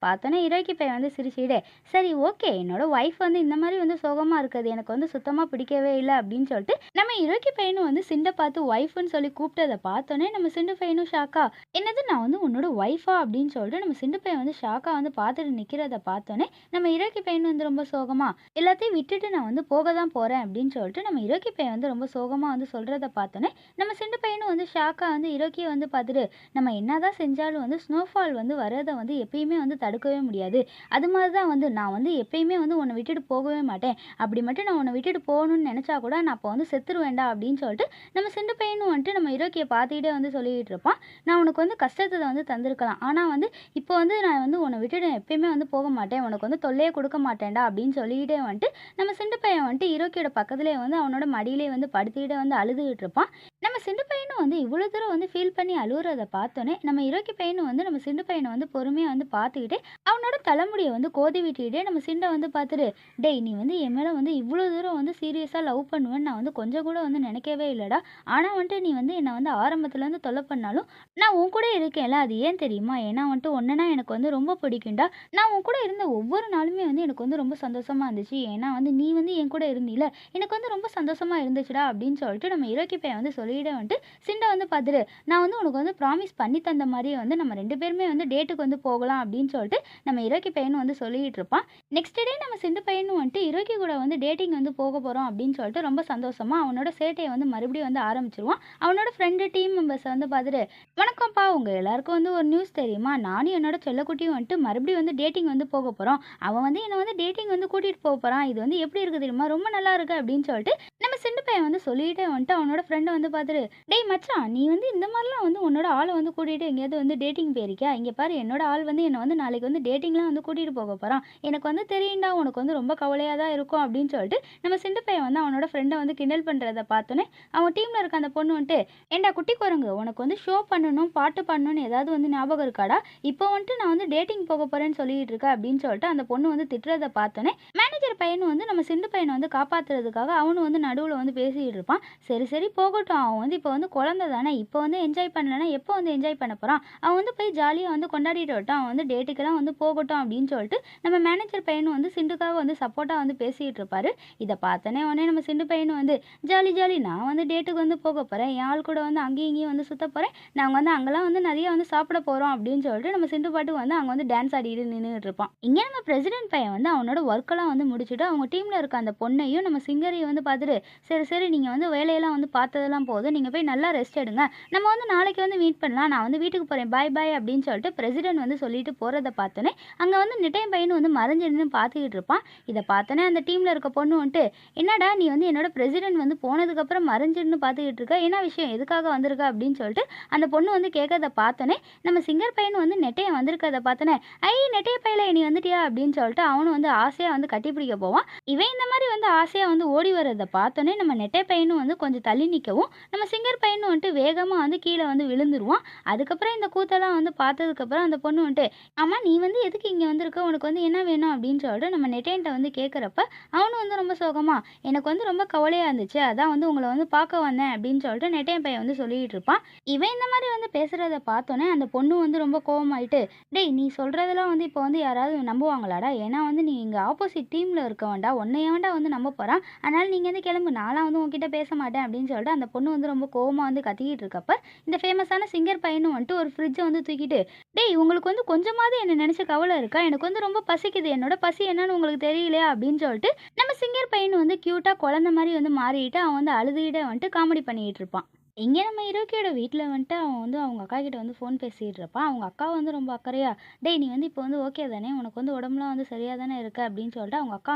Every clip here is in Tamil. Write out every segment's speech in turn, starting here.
பார்த்தோன்னே ஹீரோயிக்கி பையன் வந்து சிரிச்சுக்கிட்டே, "சரி ஓகே. என்னோட ஒய்ஃப் வந்து இந்த மாரி வந்து சோகமா இருக்கது எனக்கு வந்து சுத்தமா பிடிக்கவே இல்ல." அப்படின்னு சொல்லிட்டு நம்ம ஹீரோயிக்கி பையனும் வந்து சிண்ட பார்த்து ஒய்ஃப்ன்னு சொல்லி கூப்பிட்டத பார்த்தோன்னே நம்ம சிண்டு பையனும் ஷாக்கா, "என்னது நான் வந்து உன்னோட ஒய்ஃபா?" அப்படின்னு சொல்லிட்டு நம்ம சிண்டு பையன் வந்து ஷாக்கா வந்து பார்த்துட்டு நிக்கிறத பார்த்தோன்னே, நம்ம ஹீரோயிக்கி பையன் வந்து ரொம்ப சோகமா, "எல்லாத்தையும் விட்டுட்டு நான் வந்து போக தான் போறேன்." அப்படின்னு சொல்லிட்டு நம்ம ஹீரோயிக்கி பையன் வந்து ரொம்ப சோகமா வந்து சொல்றத பார்த்தோன்னே, நம்ம சிண்டு பையனும் வந்து ஷாக்கா வந்து ஹீரோக்கிய வந்து பார்த்துட்டு, "நம்ம என்னதான் செஞ்சாலும் வந்து ஸ்னோஃபால் வந்து வரத வந்து எப்பயுமே வந்து தடுக்கவே முடியாது. அது மாரி தான் வந்து நான் வந்து எப்பயுமே வந்து உன்ன விட்டுட்டு போகவே மாட்டேன். அப்படி மட்டும் நான் உன்ன விட்டுட்டு போகணும்னு நெனச்சா கூட நான் அப்போ வந்து செத்துருவேன்டா." அப்படின்னு சொல்லிட்டு நம்ம சிண்டு பையனும் வந்துட்டு நம்ம ஹீரோக்கிய பார்த்துக்கிட்டே வந்து சொல்லிக்கிட்டு இருப்பான். "நான் உனக்கு வந்து கஷ்டத்த வந்து தந்திருக்கலாம். ஆனா வந்து இப்போ வந்து நான் வந்து உன்ன விட்டுட்டு எப்பயுமே வந்து போக மாட்டேன். உனக்கு வந்து தொல்லையே குடுக்க மாட்டேன்டா." அப்படின்னு சொல்லிக்கிட்டே வந்துட்டு நம்ம சிண்டு பையன் வந்துட்டு ஹீரோக்கியோட பக்கத்திலேயே வந்து அவனோட மடியிலேயே வந்து படுத்துக்கிட்டே வந்து அழுதுகிட்டு இருப்பான். நம்ம சிண்டு பையனும் வந்து இவ்வளோ தூரம் வந்து ஃபீல் பண்ணி அழுவுறத பார்த்தோன்னே, நம்ம ஹீரோக்கி பையனும் வந்து நம்ம சிண்டு பையன வந்து பொறுமையா வந்து பார்த்துக்கிட்டு, அவனோட தலைமுடிய வந்து கோதி விட்டுக்கிட்டே நம்ம சிண்ட வந்து பார்த்துட்டு, "டேய்! நீ வந்து என் மேல வந்து இவ்வளோ தூரம் வந்து சீரியஸா லவ் பண்ணுவேன்னு நான் வந்து கொஞ்சம் கூட வந்து நினைக்கவே இல்லடா. ஆனா வந்துட்டு நீ வந்து என்ன வந்து ஆரம்பத்துலேருந்து தொல்ல பண்ணாலும், நான் உன் கூட இருக்கேன்ல. அது ஏன் தெரியுமா? ஏன்னா வந்துட்டு உன்னனா எனக்கு வந்து ரொம்ப பிடிக்கும்டா. நான் உன் கூட இருந்த ஒவ்வொரு நாளுமே வந்து எனக்கு வந்து ரொம்ப சந்தோஷமா இருந்துச்சு. ஏன்னா வந்து நீ வந்து என் கூட இருந்தீல, எனக்கு வந்து ரொம்ப சந்தோஷமா இருந்துச்சுடா." அப்படின்னு சொல்லிட்டு நம்ம ஹீரோக்கி பையன் வந்து சொல்லிக்கிட்டே வந்துட்டு சிண்ட வந்து பார்த்துட்டு, "நான் வந்து உனக்கு வந்து ப்ராமிஸ் பண்ணி தந்த மாரியே வந்து நம்ம 2 பேருமே வந்து டேட்டுக்கு வந்து போகலாம்." அப்படின்னு சொல்லிட்டு நம்ம ஹீரோக்கி பையனும் வந்து சொல்லிக்கிட்டு இருப்பான். நெக்ஸ்ட் டே நம்ம சிண்டு பையனும் வந்துட்டு ஹீரோக்கி கூட வந்து டேட்டிங் வந்து போக போறோம் அப்படின்னு சொல்லிட்டு ரொம்ப சந்தோஷமா அவனோட சேட்டைய வந்து மறுபடியும் வந்து ஆரம்பிச்சுருவான். அவனோட ஃப்ரெண்டு டீம் மெம்பர்ஸ வந்து பார்த்துட்டு, "வணக்கம்ப்பா, உங்க எல்லாருக்கும் வந்து ஒரு நியூஸ் தெரியுமா? நானும் என்னோட செல்லக்குட்டியும் வந்துட்டு மறுபடியும் வந்து டேட்டிங் வந்து போக போறோம். அவன் வந்து என்ன வந்து டேட்டிங் வந்து கூட்டிட்டு போறான். இது வந்து எப்படி இருக்கு தெரியுமா? ரொம்ப நல்லா இருக்கு." அப்படின்னு சொல்லிட்டு நம்ம சிண்டு பையன் வந்து சொல்லிக்கிட்டே வந்துட்டு அவனோட ஃப்ரெண்ட வந்து பார்த்துட்டு, "டேய் மச்சான்! நீ வந்து இந்த மாரிலாம் வந்து உன்னோட ஆள வந்து கூட்டிட்டு எங்கேயாவது வந்து டேட்டிங் போயிருக்கியா? இங்க பாரு என்னோட ஆள் வந்து என்ன வந்து நாளைக்கு வந்து டேட்டிங்லாம் வந்து கூட்டிட்டு போக போறான். எனக்கு வந்து தெரியும்டா உனக்கு வந்து ரொம்ப கவலையா தான் இருக்கும்." அப்படின்னு சொல்லிட்டு நம்ம சிண்டு பையன் வந்து அவனோட ஃப்ரெண்ட வந்து கிண்டல் பண்றத பார்த்தோன்னே, அவங்க டீம்ல இருக்க அந்த பொண்ணு வந்துட்டு, "ஏன்டா குட்டி குரங்கு! உனக்கு வந்து ஷோ பண்ணணும், பாட்டு பாடணும்னு ஏதாவது வந்து ஞாபகம் இருக்காடா? இப்போ வந்துட்டு நான் வந்து டேட்டிங் போக போறேன்னு சொல்லிட்டு இருக்க." அப்படின்னு சொல்லிட்டு அந்த பொண்ணு வந்து திட்டுறத பார்த்தோன்னே, மேனேஜர் பையனும் வந்து நம்ம சிண்டு பையன வந்து காப்பாத்துறதுக்காக அவனும் வந்து நடுவுல வந்து பேசிக்கிட்டு இருப்பான். "சரி, சரி போகட்டும். அவன் வந்து இப்போ வந்து குழந்தை தானே. இப்போ வந்து என்ஜாய் பண்ணலன்னா எப்போ வந்து என்ஜாய் பண்ண போறான்? அவன் வந்து போய் ஜாலியா வந்து கொண்டாடிட்டு வரட்டும். அவன் வந்து டேட்டுக்கெல்லாம் வந்து போகட்டும்." அப்படின்னு சொல்லிட்டு நம்ம மேனேஜர் பையனும் வந்து சிண்டுக்காக வந்து சப்போர்ட்டா வந்து பேசிக்கிட்டு இருப்பாரு. இத பார்த்தோனே உடனே நம்ம சிண்டு பையனும் வந்து, "ஜாலி ஜாலி நான் வந்து டேட்டுக்கு வந்து போக போறேன். என் ஆள் கூட வந்து அங்கேயும் இங்கேயும் வந்து சுத்த போறேன். நாங்க வந்து அங்கலாம் வந்து நெறைய வந்து சாப்பிட போறோம்." அப்படின்னு சொல்லிட்டு நம்ம சிண்டு பாட்டுக்கு வந்து அங்க வந்து டான்ஸ் ஆடிட்டு நின்னுகிட்டு இருப்பான். இங்க நம்ம பிரசிடென்ட் பையன் வந்து அவனோட ஒர்க்கெல்லாம் வந்து முடிச்சுட்டு அவங்க டீம்ல இருக்க அந்த பொண்ணையும் நம்ம சிங்கரையும் வந்து பார்த்துட்டு, "சரி, சரி நீங்க வந்து வேலையெல்லாம் வந்து பார்த்ததெல்லாம் போதும். நீங்க போய் நல்லா ரெஸ்ட் எடுங்க. நம்ம வந்து நாளைக்கு வந்து மீட் பண்ணலாம். நான் வந்து வீட்டுக்கு போறேன். பாய் பாய்." அப்படின்னு சொல்லிட்டு பிரசிடென்ட் வந்து சொல்லிட்டு போறத பார்த்தோனே, அங்க வந்து நெட்டையன் பையனும் வந்து மறைஞ்சு நின்னு பார்த்துக்கிட்டு இருப்பான். இத பார்த்தோனே அந்த டீம்ல இருக்க பொண்ணு வந்துட்டு, "என்னடா நீ வந்து என்னோட பிரசிடென்ட் வந்து போனதுக்கப்புறம் மறைஞ்சு நின்னு பார்த்துக்கிட்டு இருக்க. என்ன விஷயம்? எதுக்காக வந்திருக்க?" அப்படின்னு சொல்லிட்டு அந்த பொண்ணு வந்து கேட்கறத பார்த்தோனே, நம்ம சிங்கர் பையனும் வந்து நெட்டையன் வந்திருக்கிறத பார்த்தோனே, "ஐ நெட்டைய பயலே நீ வந்துட்டியா?" அப்படின்னு சொல்லிட்டு அவனும் வந்து ஆசையா வந்து கட்டிப்பிடிக்க போவான். இவன் இந்த மாரி வந்து ஆசையா வந்து ஓடி வர்றத பார்த்தோனே, நம்ம நெட்டை பையனும் வந்து கொஞ்சம் தள்ளி நிக்கவும், நம்ம சிங்கர் பையனும் வந்துட்டு வேகமா வந்து கீழ வந்து விழுந்துருவான். அதுக்கப்புறம் இந்த கூத்தெல்லாம் வந்து பார்த்ததுக்கப்புறம் அந்த பொண்ணு வந்துட்டு, "ஆமா நீ வந்து எதுக்கு இங்க வந்திருக்க? உனக்கு வந்து என்ன வேணும்?" அப்படின்னு சொல்லிட்டு நம்ம நெட்டையன்ட்ட வந்து கேட்கறப்ப, அவனும் வந்து ரொம்ப சோகமா, "எனக்கு வந்து ரொம்ப கவலையா இருந்துச்சு. அதான் வந்து உங்கள வந்து பார்க்க வந்தேன்." அப்படின்னு சொல்லிட்டு நெட்டையன் பையன் வந்து சொல்லிட்டு இருப்பான். இவன் இந்த மாரி வந்து பேசுறத பார்த்தோனே, அந்த பொண்ணு வந்து ரொம்ப கோவமாயிட்டு, "டேய் நீ சொல்றதெல்லாம் வந்து இப்போ வந்து யாராவது நம்புவாங்களாடா? ஏன்னா வந்து நீ இங்க ஆப்போசிட் டீம்ல இருக்கவன்டா. உன்ன எவன்டா வந்து நம்ப போறான்? அதனால நீங்க வந்து கிளம்பு. நான்லாம் வந்து உன்கிட்ட பேச மாட்டேன்." அப்படின்னு சொல்லிட்டு அந்த பொண்ணு வந்து ரொம்ப கோவமா வந்து கத்திக்கிட்டு இருக்கப்ப, இந்த ஃபேமஸான சிங்கர் பையனும் வந்துட்டு ஒரு ஃப்ரிட்ஜ வந்து தூக்கிட்டு, "டேய் உங்களுக்கு வந்து கொஞ்சமாவது என்ன நெனச்சு கவல இருக்கா? எனக்கு வந்து ரொம்ப பசிக்குது. என்னோட பசி என்னன்னு உங்களுக்கு தெரியலையா?" அப்படின்னு சொல்லிட்டு நம்ம சிங்கர் பையன் வந்து கியூட்டா குழந்தை மாரி வந்து மாறிட்டு, அவன் வந்து அழுதுகிட்டே வந்துட்டு காமெடி பண்ணிக்கிட்டு இருப்பான். இங்க நம்ம ஹீரோக்கியோட வீட்ல வந்துட்டு அவன் வந்து அவங்க அக்கா கிட்ட வந்து ஃபோன் பேசிட்டு இருப்பான். அவங்க அக்கா வந்து ரொம்ப அக்கறையா, "டேய் நீ வந்து இப்போ வந்து ஓகே தானே? உனக்கு வந்து உடம்புலாம் வந்து சரியா தானே இருக்கு?" அப்படின்னு சொல்லிட்டு அவங்க அக்கா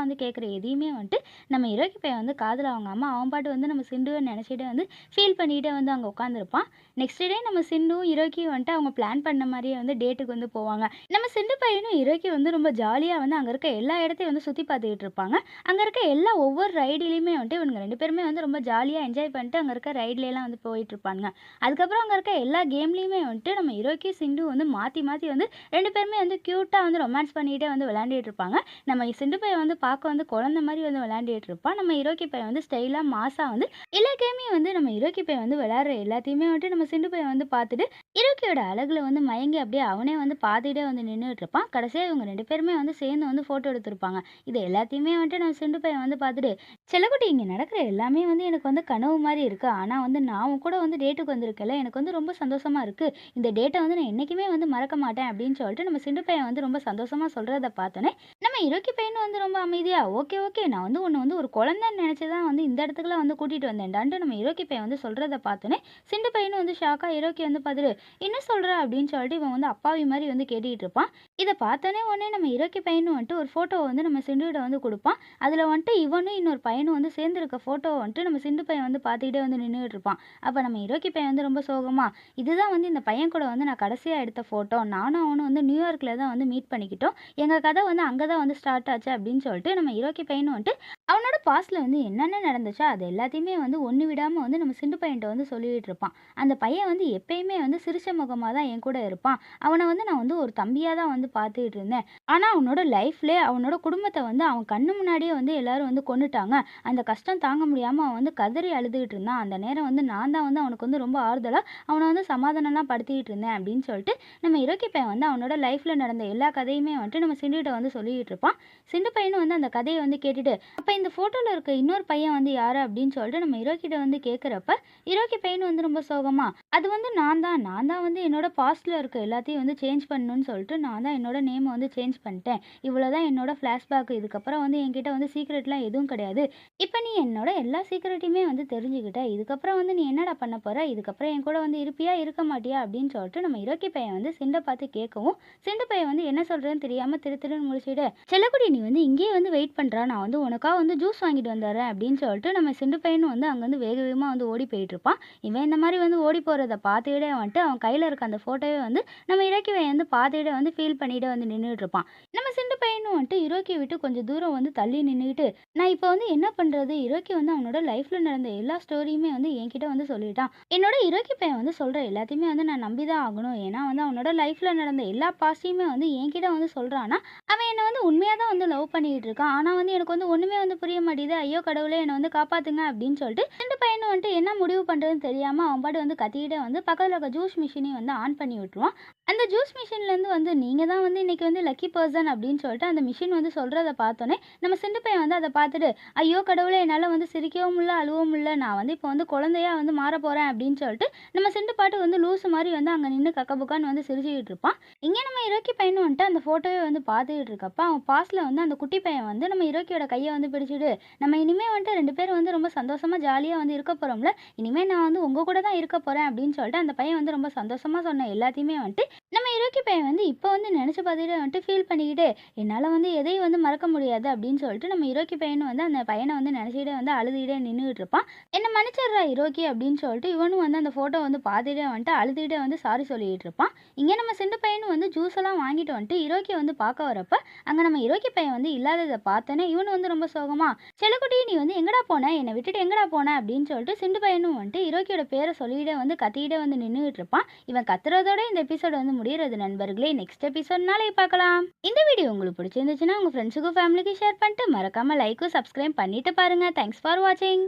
வந்து கேட்குற எதையுமே வந்துட்டு நம்ம ஹீரோக்கி பையன் வந்து காதுல வாங்காம அவன் பாட்டு வந்து நம்ம சிண்டுவ நெனச்சிட்டே வந்து ஃபீல் பண்ணிக்கிட்டே வந்து அங்க உட்காந்துருப்பான். நெக்ஸ்ட் டே நம்ம சிண்டுவும் ஹீரோக்கியும் வந்துட்டு அவங்க பிளான் பண்ண மாரியே வந்து டேட்டுக்கு வந்து போவாங்க. நம்ம சிண்டு பையனும் ஹீரோக்கி வந்து ரொம்ப ஜாலியா வந்து அங்க இருக்க எல்லா இடத்தையும் வந்து சுத்தி பார்த்துக்கிட்டு இருப்பாங்க. அங்க இருக்க எல்லா ஒவ்வொரு ரைடுலயுமே வந்துட்டு இவனுங்க 2 பேருமே வந்து ரொம்ப ஜாலியா என்ஜாய் பண்ணிட்டு அங்க இருக்க ரைட்லலாம் வந்து போயிட்டு இருப்பானுங்க. அதுக்கப்புறம் அங்க இருக்க எல்லா கேம்லயுமே வந்துட்டு நம்ம ஹீரோக்கி, சிண்டு வந்து மாத்தி மாத்தி வந்து 2 பேருமே வந்து கியூட்டா வந்து ரொமான்ஸ் பண்ணிட்டே வந்து விளையாண்டுட்டு இருப்பாங்க. நம்ம சிண்டு பையன் வந்து பார்க்க வந்து குழந்தை மாரி வந்து விளையாண்டுட்டு இருப்பான். நம்ம ஹீரோக்கி பையன் வந்து ஸ்டைலா, மாஸா வந்து எல்லா கேமையும் வந்து நம்ம ஹீரோக்கி பையன் வந்து விளையாடுற எல்லாத்தையுமே வந்துட்டு நம்ம சிண்டு பையன் வந்து பார்த்துட்டு, ஹீரோக்கியோட அழகுல வந்து மயங்கி அப்படியே அவனே வந்து பார்த்துக்கிட்டே வந்து நின்னுட்டு இருப்பான். கடைசியா இவங்க 2 பேருமே வந்து சேர்ந்து வந்து ஃபோட்டோ எடுத்திருப்பாங்க. இது எல்லாத்தையுமே வந்துட்டு நம்ம சிண்டு பையன் வந்து பார்த்துட்டு, "செல்லக்குட்டி இங்க நடக்கிற எல்லாமே வந்து எனக்கு வந்து கனவு மாரி இருக்கு. ஆனா வந்து நான் உன் கூட வந்து டேட்டுக்கு வந்திருக்கேன்ல, எனக்கு வந்து ரொம்ப சந்தோஷமா இருக்கு. இந்த டேட்ட வந்து நான் என்னைக்குமே வந்து மறக்க மாட்டேன்." அப்படின்னு சொல்லிட்டு நம்ம சிண்டு பையன் வந்து ரொம்ப சந்தோஷமா சொல்றத பார்த்தோனே, நம்ம ஹீரோக்கி பையனும் வந்து ரொம்ப அமைதியா, "ஓகே, ஓகே. நான் வந்து உன்ன வந்து ஒரு குழந்தைன்னு நெனச்சு தான் வந்து இந்த இடத்துக்குலாம் வந்து கூட்டிட்டு வந்தேன்டான்ட்டு." நம்ம ஹீரோக்கி பையன் வந்து சொல்றத பார்த்தோனே, சிண்டு பையனும் வந்து ஷாக்கா ஹீரோக்கி வந்து பார்த்துட்டு, "என்ன சொல்ற?" அப்படின்னு சொல்லிட்டு இவன் வந்து அப்பாவி மாரி வந்து கேட்டுக்கிட்டு இருப்பான். இத பார்த்தோனே உடனே நம்ம ஹீரோக்கி பையனும் வந்துட்டு ஒரு ஃபோட்டோவ வந்து நம்ம சிண்டுகிட்ட வந்து குடுப்பான். அதுல வந்துட்டு இவனும் இன்னொரு பையனும் வந்து சேர்ந்து இருக்க ஃபோட்டோவ வந்துட்டு நம்ம சிண்டு பையன் வந்து பார்த்துக்கிட்டே வந்து நின்னுகிட்டு இருப்பான். அப்ப நம்ம ஹீரோக்கி பையன் வந்து ரொம்ப சோகமா, "இதுதான் வந்து இந்த பையன் கூட வந்து நான் கடைசியா எடுத்த ஃபோட்டோ. நானும் அவனும் வந்து நியூயார்க்ல தான் வந்து மீட் பண்ணிக்கிட்டோம். எங்க கதை வந்து அங்க தான் வந்து ஸ்டார்ட் ஆச்சு." அப்படின்னு சொல்லிட்டு நம்ம ஹீரோக்கி பையனும் வந்துட்டு அவனோட பாஸ்ட்ல வந்து என்னென்ன நடந்துச்சோ அது எல்லாத்தையுமே வந்து ஒண்ணு விடாம வந்து நம்ம சிண்டு பையன்ட்ட வந்து சொல்லிட்டு இருப்பான். அந்த பையன் வந்து எப்பயுமே வந்து சிரிச்ச முகமா தான் என் கூட இருப்பான். அவன வந்து நான் வந்து ஒரு தம்பியா தான் வந்து பார்த்துக்கிட்டு இருந்தேன். ஆனா அவனோட லைஃப்லயே அவனோட குடும்பத்த வந்து அவன் கண்ணு முன்னாடியே வந்து எல்லாரும் வந்து கொன்னுட்டாங்க. அந்த கஷ்டம் தாங்க முடியாம அவன் வந்து கதறி அழுதுகிட்டு இருந்தான். அந்த நேரம் வந்து நான் தான் வந்து அவனுக்கு வந்து ரொம்ப ஆறுதலா அவன வந்து சமாதானம்லாம் படுத்திக்கிட்டு இருந்தேன் அப்படின்னு சொல்லிட்டு நம்ம ஹீரோக்கி பையன் வந்து அவனோட லைஃப்ல நடந்த எல்லா கதையுமே வந்துட்டு நம்ம சிண்டுகிட்ட வந்து சொல்லிக்கிட்டு இருப்பான். சிண்டு பையனும் வந்து அந்த கதைய வந்து கேட்டுட்டு, "அப்ப இந்த ஃபோட்டோல இருக்க இன்னொரு பையன் வந்து யாரு?" அப்படின்னு சொல்லிட்டு நம்ம ஹீரோக்கிட்ட வந்து கேட்கிறப்ப, ஹீரோக்கி பையனும் வந்து ரொம்ப சோகமா, "அது வந்து நான் தான் வந்து என்னோட பாஸ்ட்ல இருக்க எல்லாத்தையும் வந்து சேஞ்ச் பண்ணணும்னு சொல்லிட்டு நான் தான் என்னோட நேம வந்து சேஞ்ச் பண்ணிட்டேன். இவ்வளோதான் என்னோட ஃப்ளாஷ்பேக். இதுக்கப்புறம் வந்து என்கிட்ட வந்து சீக்ரெட்லாம் எதுவும் கிடையாது. இப்ப நீ என்னோட எல்லா சீக்ரெட்டையுமே வந்து தெரிஞ்சுக்கிட்ட. இதுக்கப்புறம் வந்து நீ என்னடா பண்ண போற? இதுக்கப்புறம் என் கூட வந்து இருப்பியா? இருக்க மாட்டியா?" அப்படின்னு சொல்லிட்டு நம்ம ஹீரோக்கி பையன் வந்து சிண்ட பார்த்து கேட்கவும், சிண்டு பையன் வந்து என்ன சொல்றதுன்னு தெரியாம திரு திருன்னு முழிச்சுட்டு, "செல்லக்குட்டி நீ வந்து இங்கேயே வந்து வெயிட் பண்றா. நான் வந்து உனக்காக வந்து ஜூஸ் வாங்கிட்டு வந்துர்றேன்." அப்படின்னு சொல்லிட்டு நம்ம சிண்டு பையனும் வந்து அங்கருந்து வேக வேகமா வந்து ஓடி போயிட்டுருப்பான். இவன் இந்த மாரி வந்து ஓடி போறத பார்த்துக்கிட்டே வந்துட்டு அவன் கையில இருக்க அந்த ஃபோட்டோவே வந்து நம்ம ஹீரோக்கி பையன் வந்து பார்த்துக்கிட்டே வந்து ஃபீல் பண்ணிட்டே வந்து நின்னுட்டு இருப்பான். நம்ம சிண்டு பையனும் வந்துட்டு ஹீரோக்கிய விட்டு கொஞ்சம் தூரம் வந்து தள்ளி நின்னுகிட்டு, "நான் இப்ப வந்து என்ன பண்றது? ஹீரோக்கி வந்து அவனோட லைஃப்ல நடந்த எல்லா ஸ்டோரியுமே வந்து என்கிட்ட வந்து சொல்லிட்டான். என்னோட ஹீரோக்கி பையன் வந்து சொல்ற எல்லாத்தையுமே வந்து நான் நம்பி தான் ஆகணும். ஏன்னா வந்து அவனோட லைஃப்ல நடந்த எல்லா பாஸ்ட்டையுமே வந்து என்கிட்ட வந்து சொல்றான்னா, அவன் என்ன வந்து உண்மையா தான் வந்து லவ் பண்ணிக்கிட்டு இருக்கான். ஆனா வந்து எனக்கு வந்து ஒண்ணுமே வந்து புரிய மாட்டேங்குது. ஐயோ கடவுளே! என்ன வந்து காப்பாத்துங்க." அப்படின்னு சொல்லிட்டு சிண்டு பையனும் வந்துட்டு என்ன முடிவு பண்றதுன்னு தெரியாம அவன் பாட்டுக்கு வந்து கத்திக்கிட்டே வந்து பக்கத்துல இருக்க ஜூஸ் மிஷினையும் வந்து ஆன் பண்ணி விட்டுருவான். அந்த ஜூஸ் மிஷின்லேருந்து வந்து, "நீங்க தான் வந்து இன்னைக்கு வந்து லக்கி பெர்சன்." அப்படின்னு சொல்லிட்டு அந்த மிஷின் வந்து சொல்றத பார்த்தோனே, நம்ம சிண்டு பையன் வந்து அத பார்த்துட்டு, "ஐயோ கடவுளே! என்னால வந்து சிரிக்கவும் முடியல, அழுவவும் முடியல. நான் வந்து இப்போ வந்து குழந்தையா வந்து மாறப்போறேன்." அப்படின்னு சொல்லிட்டு நம்ம சிண்டு பாட்டு வந்து லூசு மாரி வந்து அங்க நின்னு கக்கபுக்கான்னு வந்து சிரிச்சுக்கிட்டு இருப்பான். இங்க நம்ம ஹீரோக்கி பையனும் வந்துட்டு அந்த ஃபோட்டோவே வந்து பார்த்துக்கிட்டு இருக்கப்ப, அவன் பாஸ்ட்ல வந்து அந்த குட்டி பையன் வந்து நம்ம ஹீரோக்கியோட கைய வந்து பிடிச்சுட்டு, "நம்ம இனிமே வந்துட்டு 2 பேரும் வந்து ரொம்ப சந்தோஷமா, ஜாலியா வந்து இருக்க போறோம்ல. இனிமே நான் வந்து உங்க கூட தான் இருக்க போறேன்." அப்படின்னு சொல்லிட்டு அந்த பையன் வந்து ரொம்ப சந்தோஷமா சொன்ன எல்லாத்தையுமே வந்துட்டு நம்ம ஹீரோக்கி பையன் வந்து இப்ப வந்து நெனச்சு பார்த்துட்டு வந்துட்டு ஃபீல் பண்ணிக்கிட்டு, "என்னால வந்து எதையும் வந்து மறக்க முடியாது." அப்படின்னு சொல்லிட்டு நம்ம ஹீரோக்கி பையனும் வந்து அந்த பையன வந்து நெனச்சுக்கிட்டே வந்து அழுதுகிட்டே நின்னுகிட்டு இருப்பான். "என்ன மன்னிச்சிடுறா ஹீரோக்கி." அப்படின்னு சொல்லிட்டு இவனும் வந்து அந்த ஃபோட்டோ வந்து பார்த்துட்டே வந்துட்டு அழுதுகிட்டே வந்து சாரி சொல்லிக்கிட்டு இருப்பான். இங்க நம்ம சிண்டு பையனும் வந்து ஜூஸ் எல்லாம் வாங்கிட்டு வந்துட்டு ஹீரோக்கிய வந்து பார்க்க வரப்ப, அங்க நம்ம ஹீரோக்கி பையன் வந்து இல்லாதத பார்த்தோனே இவனும் வந்து ரொம்ப சோகமா, "செல்லக்குட்டி நீ வந்து எங்கடா போன? என்ன விட்டுட்டு எங்கடா போன?" அப்படின்னு சொல்லிட்டு சிண்டு பையனும் வந்துட்டு ஹீரோக்கியோட பேர சொல்லிக்கிட்டே வந்து கத்திக்கிட்டே வந்து நின்னுகிட்டு இருப்பான். இவன் கத்துறதோட இந்த எபிசோட் வந்து முடியறது நண்பர்களே. நெக்ஸ்ட் எபிசோட் நாளைக்கு பார்க்கலாம். இந்த வீடியோ உங்களுக்கு பிடிச்சிருந்துச்சுன்னா உங்க ஃப்ரெண்ட்ஸுக்கும் ஃபேமிலிக்கும் ஷேர் பண்ணிட்டு மறக்காம லைக்கும் சப்ஸ்கிரைப் பண்ணிட்டு பாருங்க. தேங்க்ஸ் ஃபார் வாட்சிங்.